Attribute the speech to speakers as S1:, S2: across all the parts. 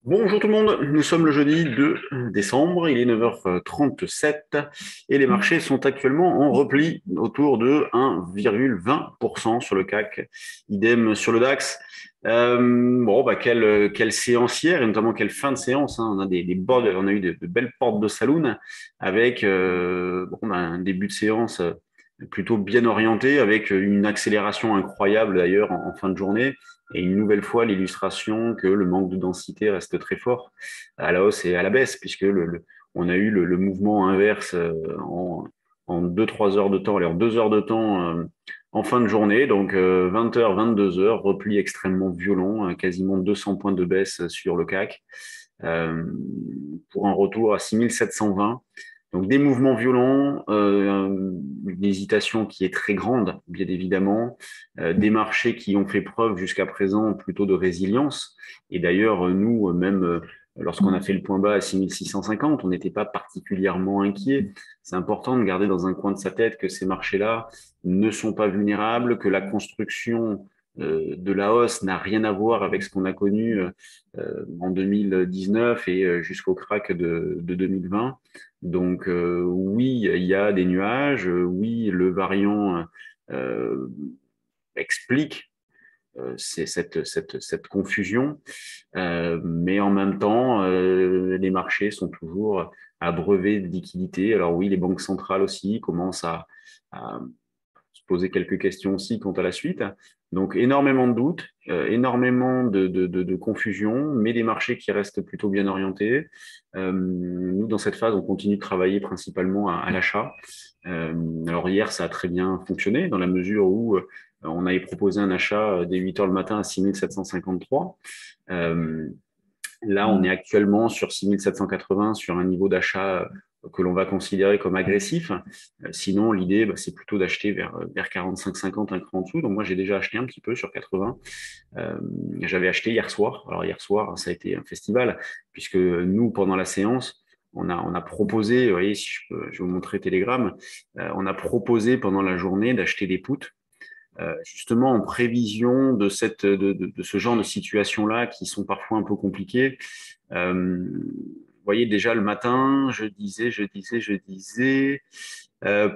S1: Bonjour tout le monde, nous sommes le jeudi 2 décembre, il est 9h37 et les marchés sont actuellement en repli autour de 1,20% sur le CAC, idem sur le DAX. Quelle séance hier et notamment quelle fin de séance, hein. On a des boards, on a eu de belles portes de saloon avec un début de séance plutôt bien orienté avec une accélération incroyable d'ailleurs en fin de journée. Et une nouvelle fois, l'illustration que le manque de densité reste très fort à la hausse et à la baisse, puisque on a eu le mouvement inverse en 2-3 heures de temps, allez, en 2 heures de temps en fin de journée. Donc 20h, 22h, repli extrêmement violent, quasiment 200 points de baisse sur le CAC, euh, pour un retour à 6720. Donc des mouvements violents, une hésitation qui est très grande, bien évidemment, des marchés qui ont fait preuve jusqu'à présent plutôt de résilience. Et d'ailleurs, nous, même lorsqu'on a fait le point bas à 6650, on n'était pas particulièrement inquiet. C'est important de garder dans un coin de sa tête que ces marchés-là ne sont pas vulnérables, que la construction de la hausse n'a rien à voir avec ce qu'on a connu en 2019 et jusqu'au crack de 2020. Donc oui, il y a des nuages, oui, le variant euh, explique cette confusion, mais en même temps, les marchés sont toujours abreuvés de liquidités. Alors oui, les banques centrales aussi commencent à se poser quelques questions aussi quant à la suite. Donc énormément de doutes, énormément de confusion, mais des marchés qui restent plutôt bien orientés. Nous, dans cette phase, on continue de travailler principalement à l'achat. Alors hier, ça a très bien fonctionné dans la mesure où on avait proposé un achat dès 8 heures le matin à 6753. Euh, Là, on est actuellement sur 6780 sur un niveau d'achat que l'on va considérer comme agressif. Sinon, l'idée, c'est plutôt d'acheter vers 45-50, un cran en dessous. Donc moi, j'ai déjà acheté un petit peu sur 80. Euh, J'avais acheté hier soir. Alors hier soir, ça a été un festival, puisque nous, pendant la séance, on a proposé, vous voyez, si je vais vous montrer Telegram, on a proposé pendant la journée d'acheter des puts justement en prévision de ce genre de situations-là qui sont parfois un peu compliquées. Vous voyez, déjà le matin, je disais,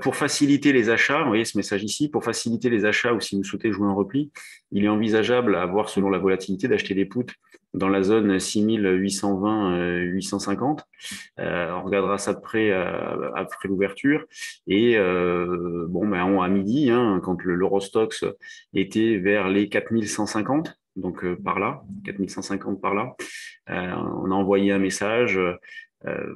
S1: pour faciliter les achats, vous voyez ce message ici, pour faciliter les achats ou si vous souhaitez jouer un repli, il est envisageable, à voir selon la volatilité, d'acheter des puts dans la zone 6820-850. On regardera ça de près après l'ouverture. Et à midi, hein, quand l'Eurostoxx était vers les 4150, donc par là, 4150 par là, on a envoyé un message. Euh,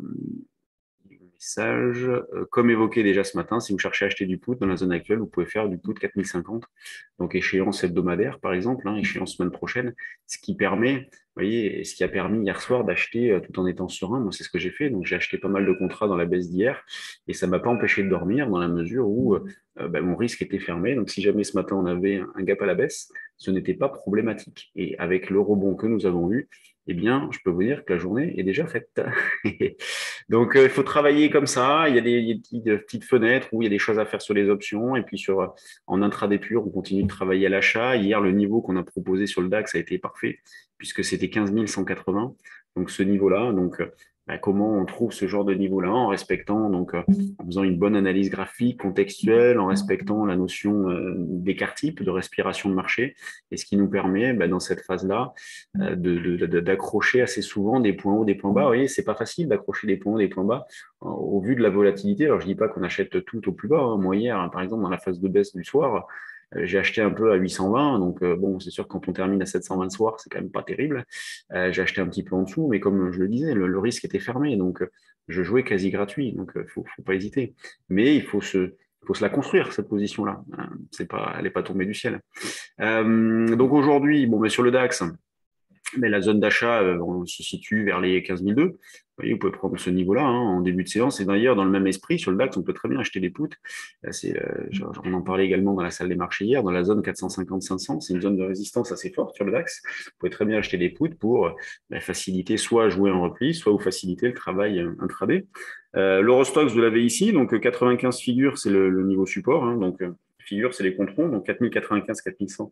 S1: comme évoqué déjà ce matin, si vous cherchez à acheter du put dans la zone actuelle, vous pouvez faire du put 4050, donc échéance hebdomadaire par exemple, hein, échéance semaine prochaine, ce qui permet, vous voyez, ce qui a permis hier soir d'acheter tout en étant serein. Moi, c'est ce que j'ai fait, donc j'ai acheté pas mal de contrats dans la baisse d'hier et ça m'a pas empêché de dormir dans la mesure où mon risque était fermé. Donc si jamais ce matin on avait un gap à la baisse, ce n'était pas problématique. Et avec le rebond que nous avons eu, eh bien, je peux vous dire que la journée est déjà faite. Donc, il faut travailler comme ça. Il y a des petites fenêtres où il y a des choses à faire sur les options. Et puis, en intraday pur, on continue de travailler à l'achat. Hier, le niveau qu'on a proposé sur le DAX a été parfait, puisque c'était 15 180. Donc, ce niveau-là. Donc, comment on trouve ce genre de niveau-là en respectant, donc, en faisant une bonne analyse graphique, contextuelle, en respectant la notion d'écart type, de respiration de marché. Et ce qui nous permet, dans cette phase-là, d'accrocher assez souvent des points hauts, des points bas. Vous voyez, c'est pas facile d'accrocher des points hauts, des points bas au vu de la volatilité. Alors, je dis pas qu'on achète tout au plus bas, hein. Moi, hier, hein, par exemple, dans la phase de baisse du soir, j'ai acheté un peu à 820. Donc, bon, c'est sûr que quand on termine à 720 le soir, c'est quand même pas terrible. J'ai acheté un petit peu en dessous, mais comme je le disais, le risque était fermé. Donc, je jouais quasi gratuit. Donc, faut pas hésiter. Mais il faut se la construire, cette position-là. Elle n'est pas tombée du ciel. Donc aujourd'hui, bon, mais sur le DAX, mais la zone d'achat, on se situe vers les 15 002. Vous voyez, vous pouvez prendre ce niveau-là, hein, en début de séance. Et d'ailleurs, dans le même esprit, sur le DAX, on peut très bien acheter des puts. On en parlait également dans la salle des marchés hier, dans la zone 450-500. C'est une zone de résistance assez forte sur le DAX. Vous pouvez très bien acheter des puts pour faciliter soit jouer en repli, soit vous faciliter le travail intraday. L'Eurostoxx, vous l'avez ici. Donc 95 figures, c'est le niveau support. Hein, donc figures, c'est les contrôles. Donc 4095, 4100.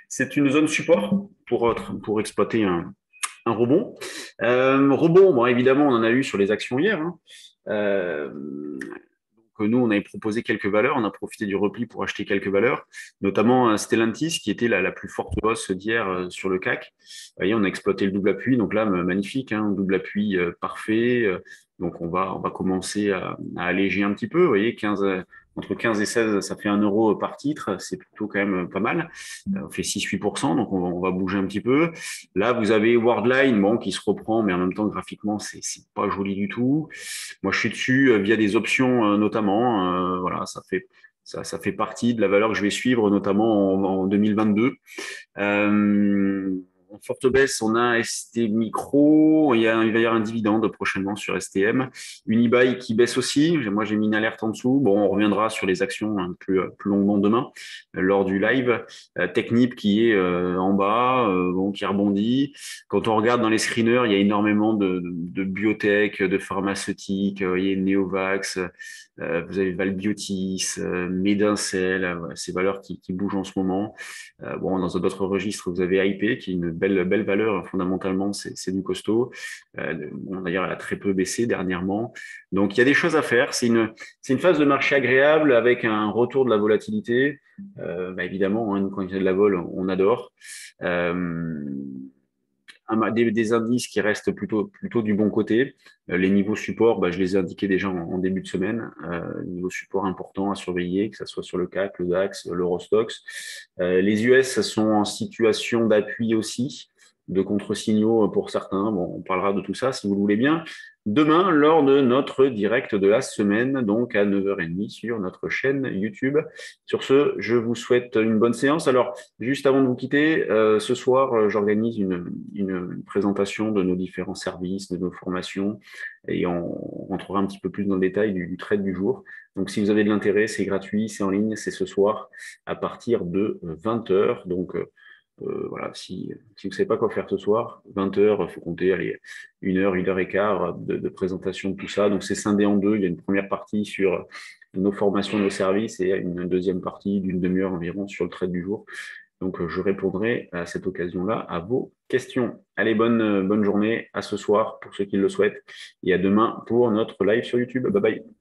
S1: C'est une zone support pour exploiter un rebond. Rebond, bon, évidemment, on en a eu sur les actions hier, hein. Euh, Nous, on avait proposé quelques valeurs, on a profité du repli pour acheter quelques valeurs, notamment Stellantis, qui était la plus forte hausse d'hier sur le CAC. Vous voyez, on a exploité le double appui, donc là, magnifique, hein, double appui parfait. Donc, on va commencer à alléger un petit peu. Vous voyez, entre 15 et 16, ça fait 1 euro par titre, c'est plutôt quand même pas mal. On fait 6-8%, donc on va bouger un petit peu. Là, vous avez Worldline, bon, qui se reprend, mais en même temps, graphiquement, c'est pas joli du tout. Moi, je suis dessus via des options notamment. Voilà, ça fait partie de la valeur que je vais suivre, notamment en 2022. En forte baisse, on a ST Micro. Il va y avoir un dividende prochainement sur STM. Unibail qui baisse aussi. Moi, j'ai mis une alerte en dessous. Bon, on reviendra sur les actions un peu plus longuement demain lors du live. Technip qui est en bas, bon, qui rebondit. Quand on regarde dans les screeners, il y a énormément de biotech, de pharmaceutiques. Vous voyez, Neovax. Vous avez Valbiotis, Medincell, voilà, ces valeurs qui bougent en ce moment. Bon, dans d'autres registres, vous avez IP, qui est une belle valeur. Fondamentalement, c'est du costaud. Bon, d'ailleurs, elle a très peu baissé dernièrement. Donc, il y a des choses à faire. C'est une phase de marché agréable avec un retour de la volatilité. Évidemment, hein, quand il y a de la vol, on adore. Euh, des indices qui restent plutôt du bon côté. Les niveaux support, je les ai indiqués déjà en début de semaine. Niveau support important à surveiller, que ce soit sur le CAC, le DAX, l'Eurostoxx. Les US sont en situation d'appui aussi, de contre-signaux pour certains. Bon, on parlera de tout ça si vous le voulez bien. Demain, lors de notre direct de la semaine, donc à 9h30 sur notre chaîne YouTube. Sur ce, je vous souhaite une bonne séance. Alors, juste avant de vous quitter, ce soir, j'organise une présentation de nos différents services, de nos formations, et on rentrera un petit peu plus dans le détail du trade du jour. Donc, si vous avez de l'intérêt, c'est gratuit, c'est en ligne, c'est ce soir à partir de 20h. Donc, voilà, si vous ne savez pas quoi faire ce soir, 20h, il faut compter, allez, 1 heure et quart de présentation de tout ça. Donc, c'est scindé en deux. Il y a une première partie sur nos formations, nos services, et une deuxième partie d'une demi-heure environ sur le trade du jour. Donc, je répondrai à cette occasion-là à vos questions. Allez, bonne journée, à ce soir pour ceux qui le souhaitent, et à demain pour notre live sur YouTube. Bye bye.